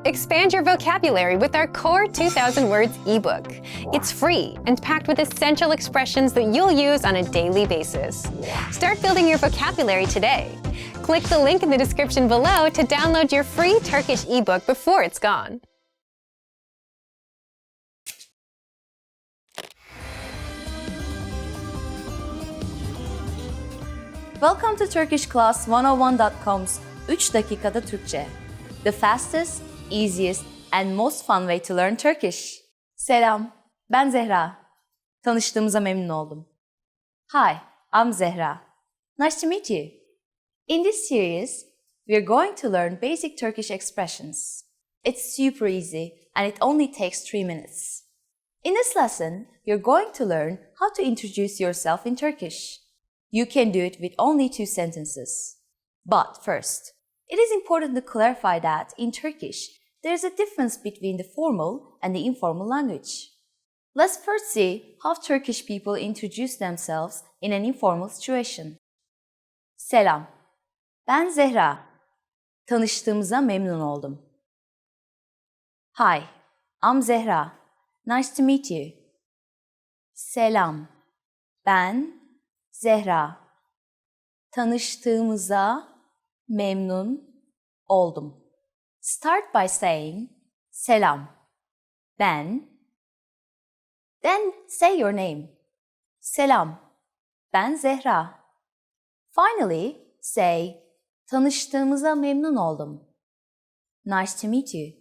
Expand your vocabulary with our Core 2000 Words ebook. It's free and packed with essential expressions that you'll use on a daily basis. Start building your vocabulary today. Click the link in the description below to download your free Turkish ebook before it's gone. Welcome to TurkishClass101.com's 3 dakikada Türkçe. The fastest, easiest, and most fun way to learn Turkish. Selam, ben Zehra. Tanıştığımıza memnun oldum. Hi, I'm Zehra. Nice to meet you. In this series, we're going to learn basic Turkish expressions. It's super easy and it only takes 3 minutes. In this lesson, you're going to learn how to introduce yourself in Turkish. You can do it with only 2 sentences. But first, it is important to clarify that in Turkish, there is a difference between the formal and the informal language. Let's first see how Turkish people introduce themselves in an informal situation. Selam, ben Zehra. Tanıştığımıza memnun oldum. Hi, I'm Zehra. Nice to meet you. Selam, ben Zehra. Tanıştığımıza memnun oldum. Start by saying selam, ben. Then say your name. Selam, ben Zehra. Finally, say tanıştığımıza memnun oldum. Nice to meet you.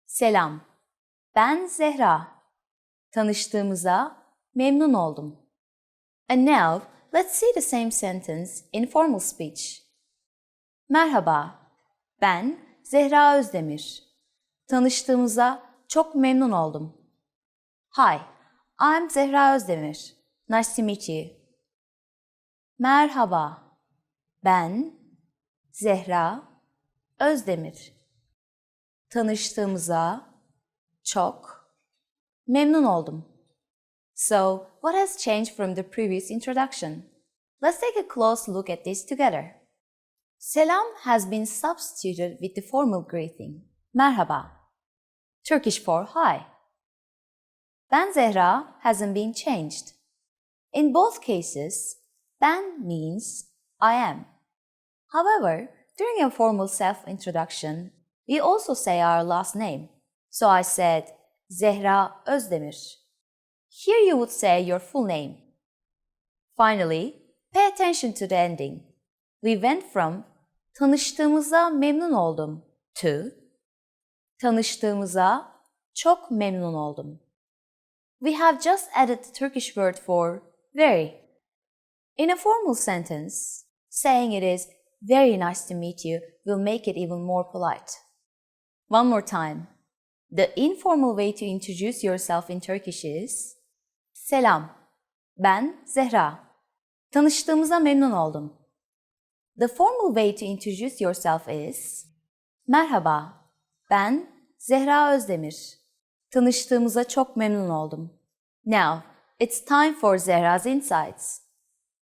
Selam, ben Zehra. Tanıştığımıza memnun oldum. And now, let's see the same sentence in formal speech. Merhaba, ben Zehra Özdemir. Tanıştığımıza çok memnun oldum. Hi, I'm Zehra Özdemir. Nice to meet you. Merhaba, ben Zehra Özdemir. Tanıştığımıza çok memnun oldum. So, what has changed from the previous introduction? Let's take a close look at this together. Selam has been substituted with the formal greeting, merhaba, Turkish for hi. Ben Zehra hasn't been changed. In both cases, ben means I am. However, during a formal self-introduction, we also say our last name. So I said Zehra Özdemir. Here you would say your full name. Finally, pay attention to the ending. We went from tanıştığımıza memnun oldum to tanıştığımıza çok memnun oldum. We have just added the Turkish word for very. In a formal sentence, saying it is very nice to meet you will make it even more polite. One more time. The informal way to introduce yourself in Turkish is selam, ben Zehra. Tanıştığımıza memnun oldum. The formal way to introduce yourself is merhaba, ben Zehra Özdemir. Tanıştığımıza çok memnun oldum. Now, it's time for Zehra's insights.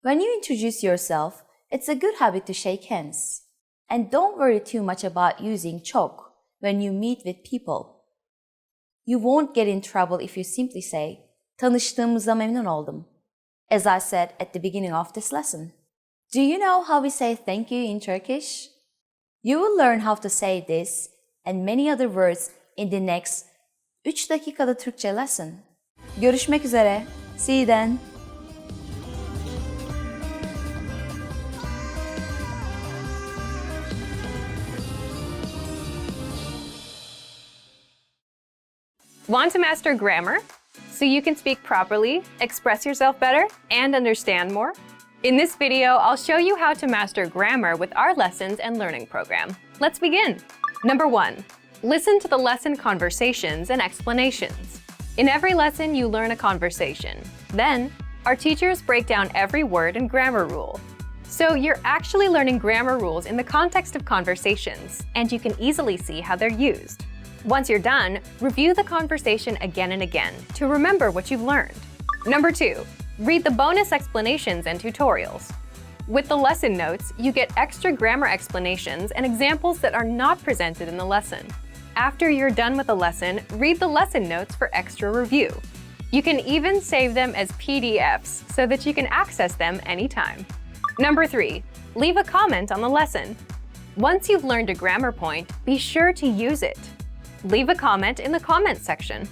When you introduce yourself, it's a good habit to shake hands. And don't worry too much about using çok when you meet with people. You won't get in trouble if you simply say, tanıştığımıza memnun oldum, as I said at the beginning of this lesson. Do you know how we say thank you in Turkish? You will learn how to say this and many other words in the next 3 dakikada Türkçe lesson. Görüşmek üzere. See you then. Want to master grammar so you can speak properly, express yourself better, and understand more? In this video, I'll show you how to master grammar with our lessons and learning program. Let's begin. Number 1. Listen to the lesson conversations and explanations. In every lesson, you learn a conversation. Then, our teachers break down every word and grammar rule. So you're actually learning grammar rules in the context of conversations, and you can easily see how they're used. Once you're done, review the conversation again and again to remember what you've learned. Number 2. Read the bonus explanations and tutorials. With the lesson notes, you get extra grammar explanations and examples that are not presented in the lesson. After you're done with the lesson, read the lesson notes for extra review. You can even save them as PDFs so that you can access them anytime. Number 3, leave a comment on the lesson. Once you've learned a grammar point, be sure to use it. Leave a comment in the comments section.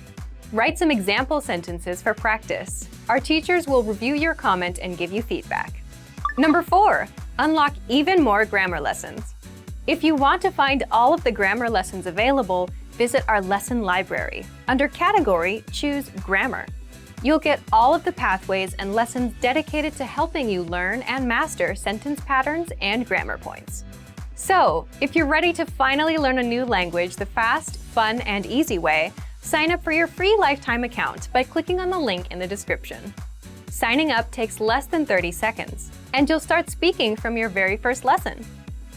Write some example sentences for practice. Our teachers will review your comment and give you feedback. Number 4, unlock even more grammar lessons. If you want to find all of the grammar lessons available, visit our lesson library. Under Category, choose Grammar. You'll get all of the pathways and lessons dedicated to helping you learn and master sentence patterns and grammar points. So, if you're ready to finally learn a new language the fast, fun, and easy way, sign up for your free lifetime account by clicking on the link in the description. Signing up takes less than 30 seconds, and you'll start speaking from your very first lesson.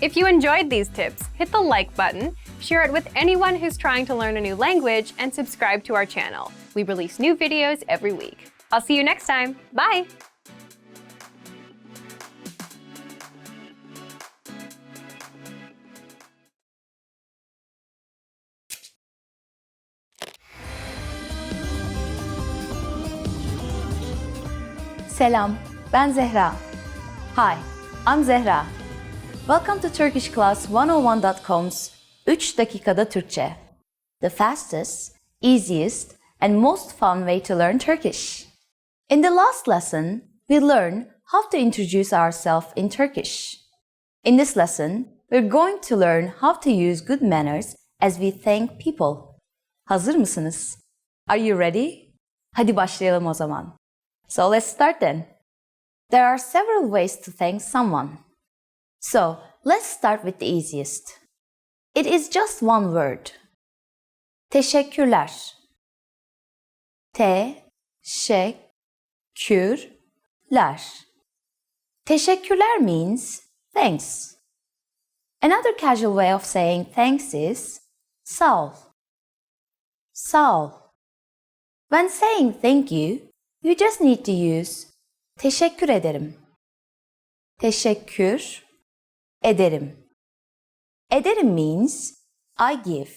If you enjoyed these tips, hit the like button, share it with anyone who's trying to learn a new language, and subscribe to our channel. We release new videos every week. I'll see you next time. Bye! Selam, ben Zehra. Hi, I'm Zehra. Welcome to TurkishClass101.com's 3 dakikada Türkçe. The fastest, easiest, and most fun way to learn Turkish. In the last lesson, we learned how to introduce ourselves in Turkish. In this lesson, we're going to learn how to use good manners as we thank people. Hazır mısınız? Are you ready? Hadi başlayalım o zaman. So let's start then. There are several ways to thank someone. So let's start with the easiest. It is just one word. Teşekkürler. Teşekkürler. Teşekkürler means thanks. Another casual way of saying thanks is sağ ol. Sağ ol. When saying thank you, you just need to use teşekkür ederim. Teşekkür ederim. Ederim means I give.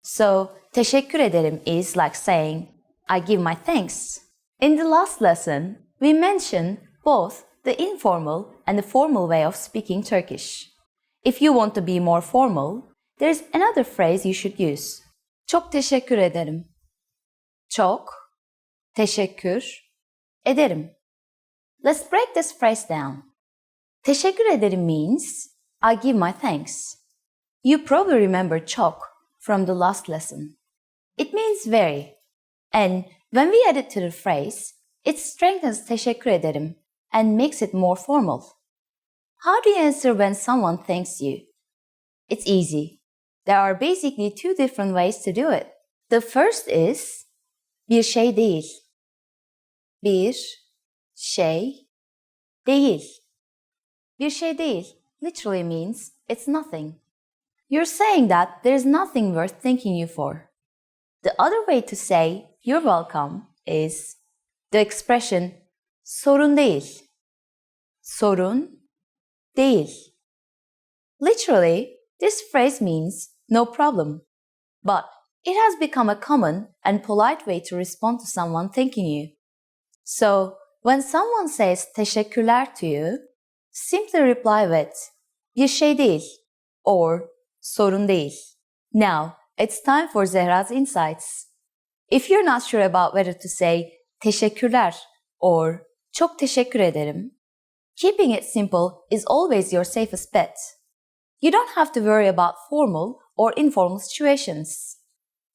So teşekkür ederim is like saying I give my thanks. In the last lesson, we mentioned both the informal and the formal way of speaking Turkish. If you want to be more formal, there's another phrase you should use. Çok teşekkür ederim. Çok teşekkür ederim. Let's break this phrase down. Teşekkür ederim means I give my thanks. You probably remember çok from the last lesson. It means very. And when we add it to the phrase, it strengthens teşekkür ederim and makes it more formal. How do you answer when someone thanks you? It's easy. There are basically 2 different ways to do it. The first is bir şey değil. Bir şey değil. Bir şey değil literally means it's nothing. You're saying that there's nothing worth thanking you for. The other way to say you're welcome is the expression sorun değil. Sorun değil. Literally, this phrase means no problem. But it has become a common and polite way to respond to someone thanking you. So, when someone says teşekkürler to you, simply reply with bir şey değil or sorun değil. Now, it's time for Zehra's insights. If you're not sure about whether to say teşekkürler or çok teşekkür ederim, keeping it simple is always your safest bet. You don't have to worry about formal or informal situations.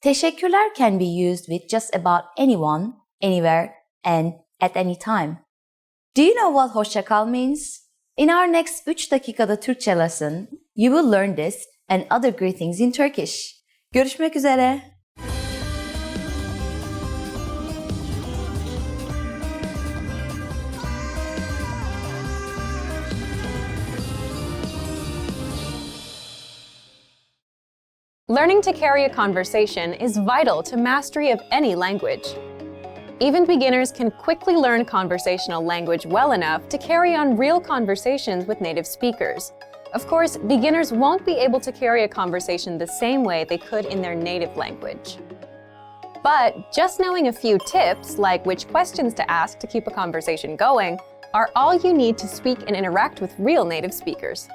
Teşekkürler can be used with just about anyone, anywhere, and at any time. Do you know what hoşça kal means? In our next 3 dakikada Türkçe lesson, you will learn this and other greetings in Turkish. Görüşmek üzere. Learning to carry a conversation is vital to mastery of any language. Even beginners can quickly learn conversational language well enough to carry on real conversations with native speakers. Of course, beginners won't be able to carry a conversation the same way they could in their native language. But just knowing a few tips, like which questions to ask to keep a conversation going, are all you need to speak and interact with real native speakers.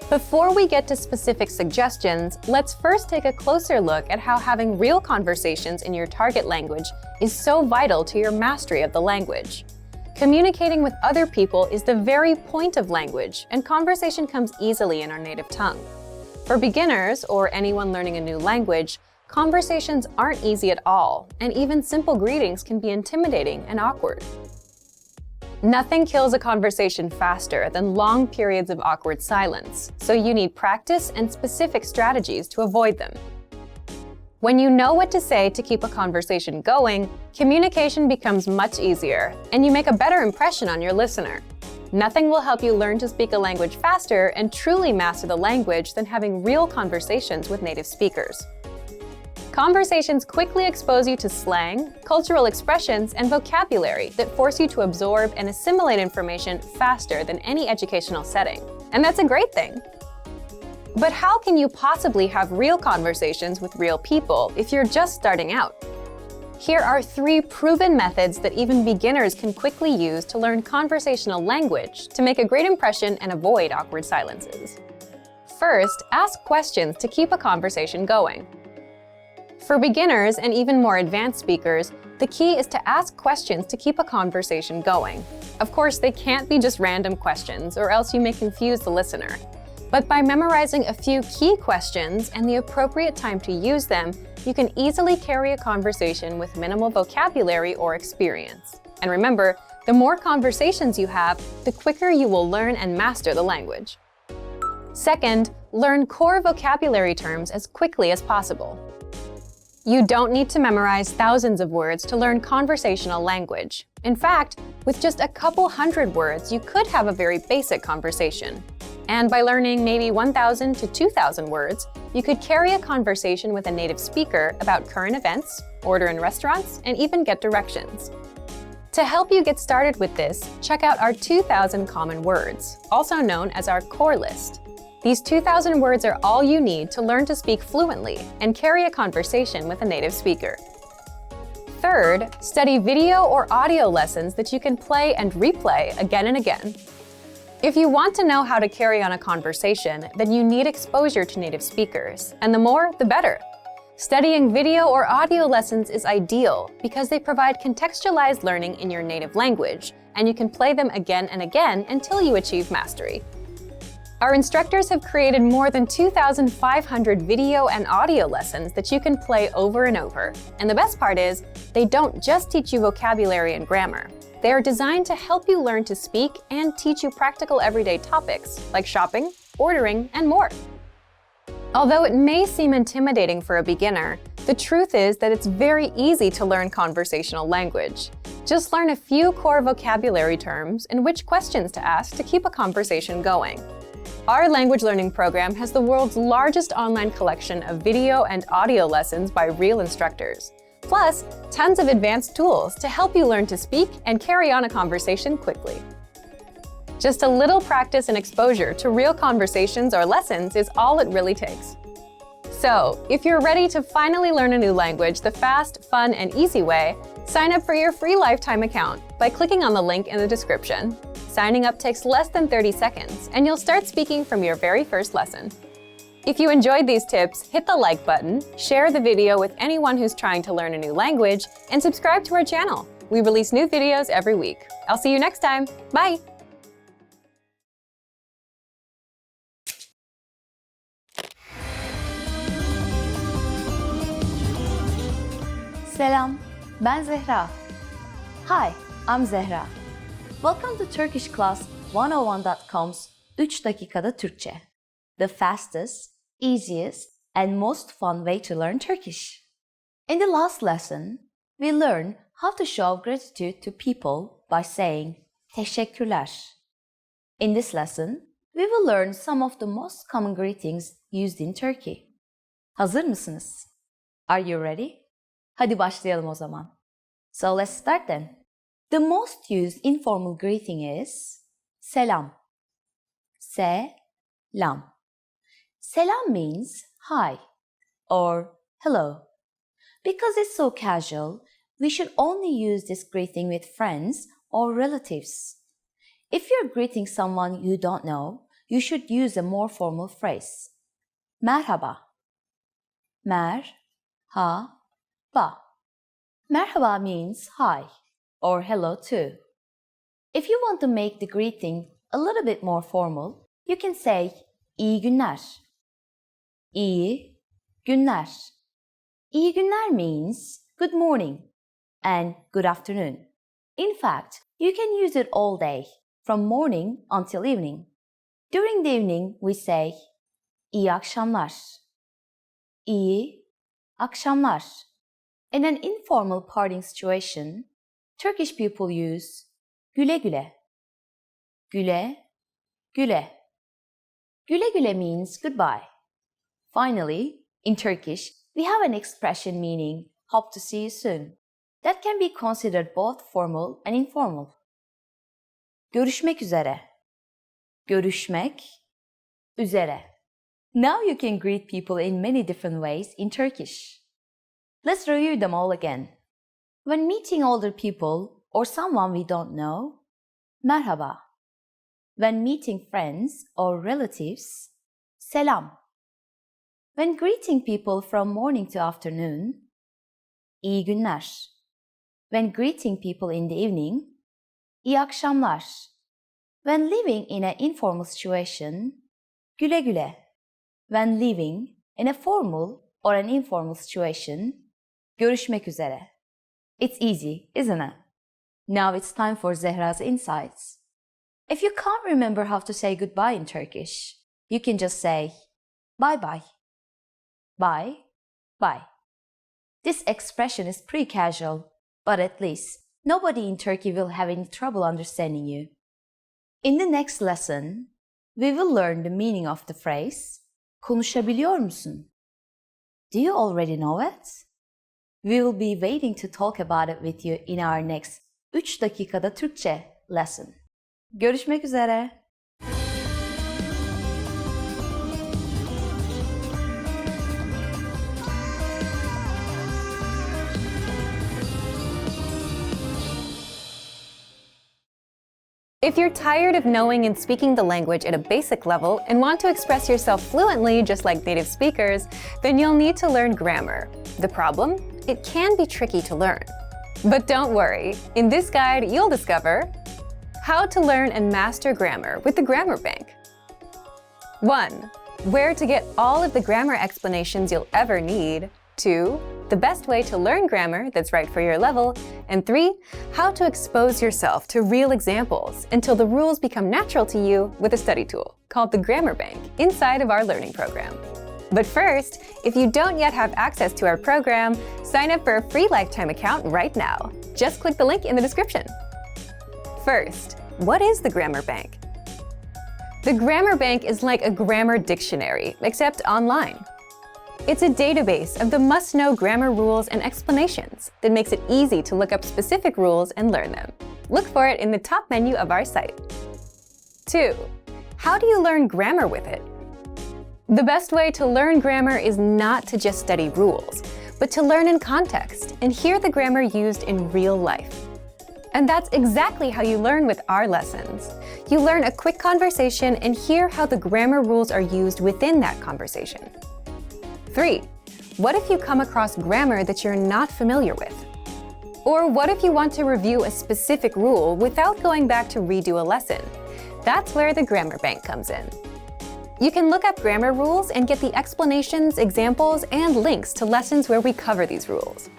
Before we get to specific suggestions, let's first take a closer look at how having real conversations in your target language is so vital to your mastery of the language. Communicating with other people is the very point of language, and conversation comes easily in our native tongue. For beginners, or anyone learning a new language, conversations aren't easy at all, and even simple greetings can be intimidating and awkward. Nothing kills a conversation faster than long periods of awkward silence, so you need practice and specific strategies to avoid them. When you know what to say to keep a conversation going, communication becomes much easier, and you make a better impression on your listener. Nothing will help you learn to speak a language faster and truly master the language than having real conversations with native speakers. Conversations quickly expose you to slang, cultural expressions, and vocabulary that force you to absorb and assimilate information faster than any educational setting. And that's a great thing. But how can you possibly have real conversations with real people if you're just starting out? Here are 3 proven methods that even beginners can quickly use to learn conversational language to make a great impression and avoid awkward silences. First, ask questions to keep a conversation going. For beginners and even more advanced speakers, the key is to ask questions to keep a conversation going. Of course, they can't be just random questions, or else you may confuse the listener. But by memorizing a few key questions and the appropriate time to use them, you can easily carry a conversation with minimal vocabulary or experience. And remember, the more conversations you have, the quicker you will learn and master the language. Second, learn core vocabulary terms as quickly as possible. You don't need to memorize thousands of words to learn conversational language. In fact, with just a couple hundred words, you could have a very basic conversation. And by learning maybe 1,000 to 2,000 words, you could carry a conversation with a native speaker about current events, order in restaurants, and even get directions. To help you get started with this, check out our 2,000 common words, also known as our core list. These 2,000 words are all you need to learn to speak fluently and carry a conversation with a native speaker. Third, study video or audio lessons that you can play and replay again and again. If you want to know how to carry on a conversation, then you need exposure to native speakers, and the more, the better. Studying video or audio lessons is ideal because they provide contextualized learning in your native language, and you can play them again and again until you achieve mastery. Our instructors have created more than 2,500 video and audio lessons that you can play over and over. And the best part is, they don't just teach you vocabulary and grammar. They are designed to help you learn to speak and teach you practical everyday topics like shopping, ordering, and more. Although it may seem intimidating for a beginner, the truth is that it's very easy to learn conversational language. Just learn a few core vocabulary terms and which questions to ask to keep a conversation going. Our language learning program has the world's largest online collection of video and audio lessons by real instructors, plus tons of advanced tools to help you learn to speak and carry on a conversation quickly. Just a little practice and exposure to real conversations or lessons is all it really takes. So, if you're ready to finally learn a new language the fast, fun, and easy way, sign up for your free lifetime account by clicking on the link in the description. Signing up takes less than 30 seconds, and you'll start speaking from your very first lesson. If you enjoyed these tips, hit the like button, share the video with anyone who's trying to learn a new language, and subscribe to our channel. We release new videos every week. I'll see you next time. Bye! Selam, ben Zehra. Hi, I'm Zehra. Welcome to Turkish Class 101.com's 3 dakikada Türkçe, the fastest, easiest, and most fun way to learn Turkish. In the last lesson, we learned how to show gratitude to people by saying teşekkürler. In this lesson, we will learn some of the most common greetings used in Turkey. Hazır mısınız? Are you ready? Hadi başlayalım o zaman. So let's start then. The most used informal greeting is selam. Selam. Selam means hi or hello. Because it's so casual, we should only use this greeting with friends or relatives. If you're greeting someone you don't know, you should use a more formal phrase. Merhaba. Merhaba. Merhaba means hi or hello too. If you want to make the greeting a little bit more formal, you can say iyi günler. İyi günler. İyi günler means good morning and good afternoon. In fact, you can use it all day, from morning until evening. During the evening, we say iyi akşamlar. İyi akşamlar. In an informal parting situation, Turkish people use güle güle. Güle güle. Güle güle means goodbye. Finally, in Turkish, we have an expression meaning hope to see you soon. That can be considered both formal and informal. Görüşmek üzere. Görüşmek üzere. Now you can greet people in many different ways in Turkish. Let's review them all again. When meeting older people or someone we don't know, merhaba. When meeting friends or relatives, selam. When greeting people from morning to afternoon, iyi günler. When greeting people in the evening, iyi akşamlar. When living in an informal situation, güle güle. When living in a formal or an informal situation, görüşmek üzere. It's easy, isn't it? Now it's time for Zehra's insights. If you can't remember how to say goodbye in Turkish, you can just say bye bye. Bye, bye. This expression is pretty casual, but at least nobody in Turkey will have any trouble understanding you. In the next lesson, we will learn the meaning of the phrase konuşabiliyor musun? Do you already know it? We will be waiting to talk about it with you in our next 3 dakikada Türkçe lesson. Görüşmek üzere. If you're tired of knowing and speaking the language at a basic level and want to express yourself fluently just like native speakers, then you'll need to learn grammar. The problem? It can be tricky to learn. But don't worry, in this guide you'll discover how to learn and master grammar with the Grammar Bank. 1. Where to get all of the grammar explanations you'll ever need. 2. The best way to learn grammar that's right for your level. And 3. How to expose yourself to real examples until the rules become natural to you with a study tool called the Grammar Bank inside of our learning program. But first, if you don't yet have access to our program, sign up for a free lifetime account right now. Just click the link in the description. First, what is the Grammar Bank? The Grammar Bank is like a grammar dictionary, except online. It's a database of the must-know grammar rules and explanations that makes it easy to look up specific rules and learn them. Look for it in the top menu of our site. 2. How do you learn grammar with it? The best way to learn grammar is not to just study rules, but to learn in context and hear the grammar used in real life. And that's exactly how you learn with our lessons. You learn a quick conversation and hear how the grammar rules are used within that conversation. 3. What if you come across grammar that you're not familiar with? Or what if you want to review a specific rule without going back to redo a lesson? That's where the Grammar Bank comes in. You can look up grammar rules and get the explanations, examples, and links to lessons where we cover these rules.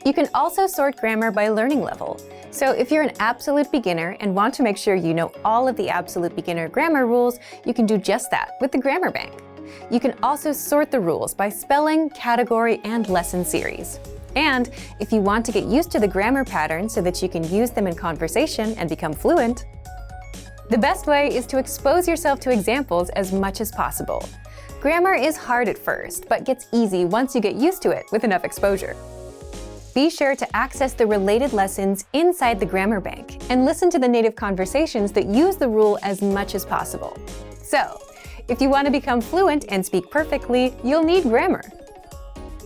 You can also sort grammar by learning level. So if you're an absolute beginner and want to make sure you know all of the absolute beginner grammar rules, you can do just that with the Grammar Bank. You can also sort the rules by spelling, category, and lesson series. And if you want to get used to the grammar patterns so that you can use them in conversation and become fluent, the best way is to expose yourself to examples as much as possible. Grammar is hard at first, but gets easy once you get used to it with enough exposure. Be sure to access the related lessons inside the Grammar Bank and listen to the native conversations that use the rule as much as possible. So, if you want to become fluent and speak perfectly, you'll need grammar.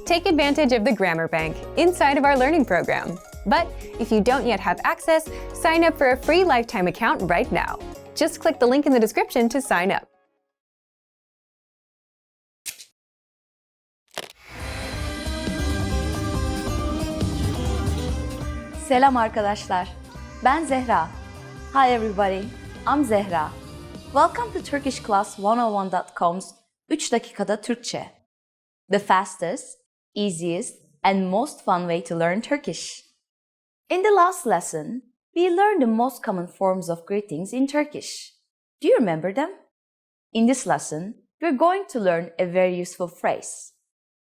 Take advantage of the Grammar Bank inside of our learning program. But if you don't yet have access, sign up for a free lifetime account right now. Just click the link in the description to sign up. Selam arkadaşlar. Ben Zehra. Hi everybody. I'm Zehra. Welcome to TurkishClass101.com's 3 dakikada Türkçe. The fastest, easiest, and most fun way to learn Turkish. In the last lesson, we learned the most common forms of greetings in Turkish. Do you remember them? In this lesson, we're going to learn a very useful phrase.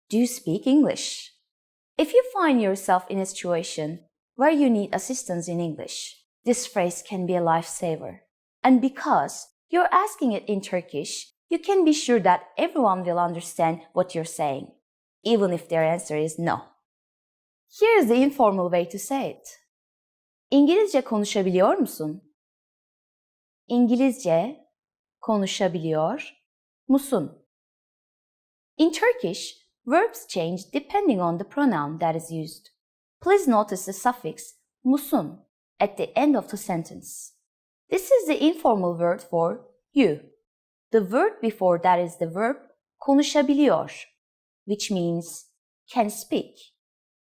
Do you speak English? If you find yourself in a situation where you need assistance in English, this phrase can be a lifesaver. And because you're asking it in Turkish, you can be sure that everyone will understand what you're saying, even if their answer is no. Here's the informal way to say it. İngilizce konuşabiliyor musun? İngilizce konuşabiliyor musun? In Turkish, verbs change depending on the pronoun that is used. Please notice the suffix musun at the end of the sentence. This is the informal word for you. The word before that is the verb konuşabiliyor, which means can speak.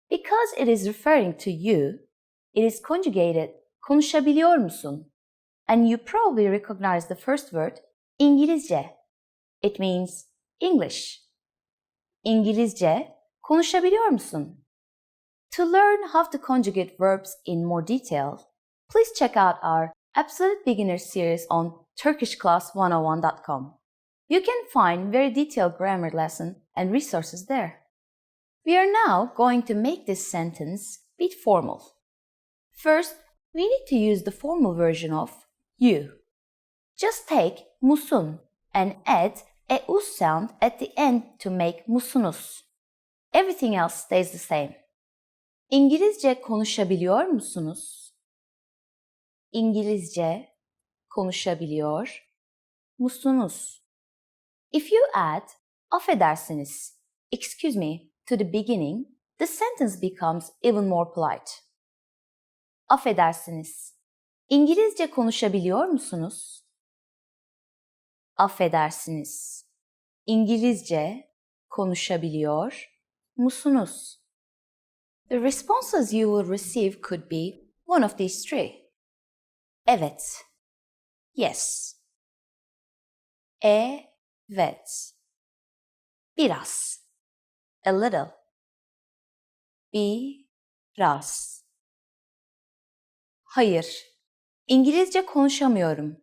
Because it is referring to you, it is conjugated konuşabiliyor musun? And you probably recognize the first word İngilizce. It means English. İngilizce konuşabiliyor musun? To learn how to conjugate verbs in more detail, please check out our Absolute Beginner series on TurkishClass101.com. You can find very detailed grammar lesson and resources there. We are now going to make this sentence a bit formal. First, we need to use the formal version of you. Just take musun and add a us sound at the end to make musunuz. Everything else stays the same. İngilizce konuşabiliyor musunuz? İngilizce konuşabiliyor musunuz? If you add affedersiniz, excuse me, to the beginning, the sentence becomes even more polite. Affedersiniz. İngilizce konuşabiliyor musunuz? Affedersiniz. İngilizce konuşabiliyor musunuz? The responses you will receive could be one of these three. Evet. Yes. Evet. Biraz. A little. Biraz. Hayır. İngilizce konuşamıyorum.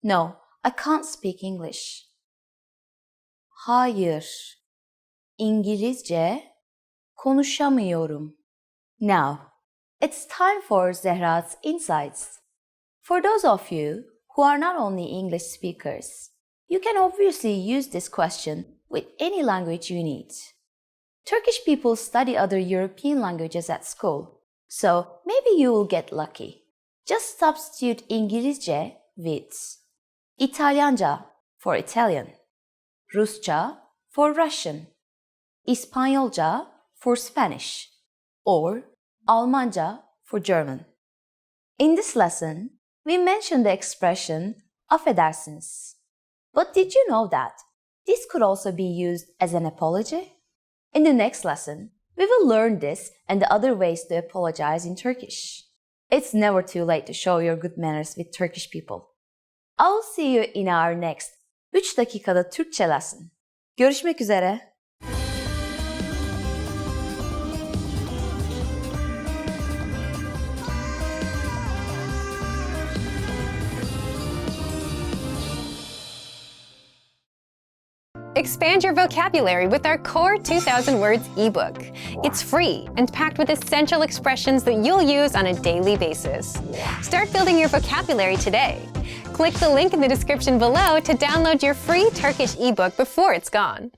No, I can't speak English. Hayır. İngilizce konuşamıyorum. Now, it's time for Zehra's Insights. For those of you who are not only English speakers, you can obviously use this question with any language you need. Turkish people study other European languages at school, so maybe you will get lucky. Just substitute İngilizce with İtalyanca for Italian, Rusça for Russian, İspanyolca for Spanish, or Almanca for German. In this lesson, we mentioned the expression affedersiniz. But did you know that this could also be used as an apology? In the next lesson, we will learn this and the other ways to apologize in Turkish. It's never too late to show your good manners with Turkish people. I will see you in our next 3 dakikada Türkçe lesson. Görüşmek üzere. Expand your vocabulary with our Core 2000 Words ebook. It's free and packed with essential expressions that you'll use on a daily basis. Start building your vocabulary today. Click the link in the description below to download your free Turkish ebook before it's gone.